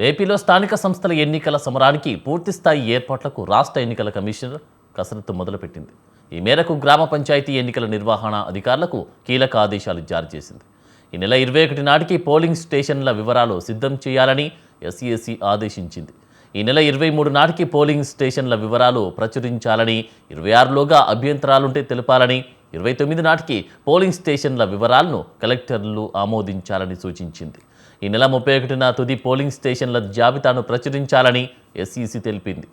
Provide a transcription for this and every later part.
ఏపీలో స్థానిక సంస్థల ఎన్నికల సమరానికి పూర్తిస్థాయి ఏర్పాట్లకు రాష్ట్ర ఎన్నికల కమిషనర్ కసరత్తు మొదలుపెట్టింది. ఈ మేరకు గ్రామ పంచాయతీ ఎన్నికల నిర్వహణ అధికారులకు కీలక ఆదేశాలు జారీ చేసింది. ఈ నెల 21 నాటికి పోలింగ్ స్టేషన్ల వివరాలు సిద్ధం చేయాలని ఎస్ఈసి ఆదేశించింది. ఈ నెల 23 నాటికి పోలింగ్ స్టేషన్ల వివరాలు ప్రచురించాలని, 26లోగా అభ్యంతరాలుంటే తెలపాలని, 29 నాటికి పోలింగ్ స్టేషన్ల వివరాలను కలెక్టర్లు ఆమోదించాలని సూచించింది. ఈ నెల 31న తుది పోలింగ్ స్టేషన్ల జాబితాను ప్రచురించాలని ఎస్ఈసి తెలిపింది.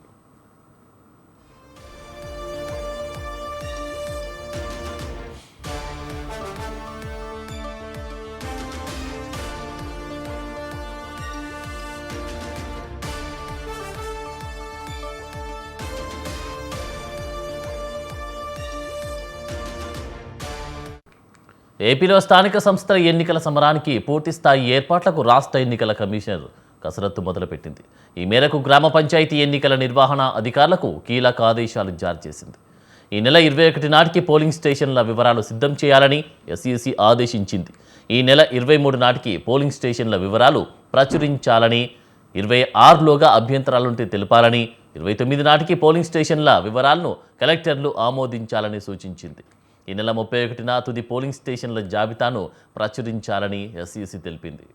ఏపీలో స్థానిక సంస్థల ఎన్నికల సమరానికి పూర్తిస్థాయి ఏర్పాట్లకు రాష్ట్ర ఎన్నికల కమిషనర్ కసరత్తు మొదలుపెట్టింది. ఈ మేరకు గ్రామ పంచాయతీ ఎన్నికల నిర్వహణ అధికారులకు కీలక ఆదేశాలు జారీ చేసింది. ఈ నెల 21 నాటికి పోలింగ్ స్టేషన్ల వివరాలు సిద్ధం చేయాలని ఎస్ఈసి ఆదేశించింది. ఈ నెల 23 నాటికి పోలింగ్ స్టేషన్ల వివరాలు ప్రచురించాలని, 26లోగా అభ్యంతరాలుంటే తెలపాలని, 29 నాటికి పోలింగ్ స్టేషన్ల వివరాలను కలెక్టర్లు ఆమోదించాలని సూచించింది. ఈ నెల 31న తుది పోలింగ్ స్టేషన్ల జాబితాను ప్రచురించాలని ఎస్ఈసి తెలిపింది.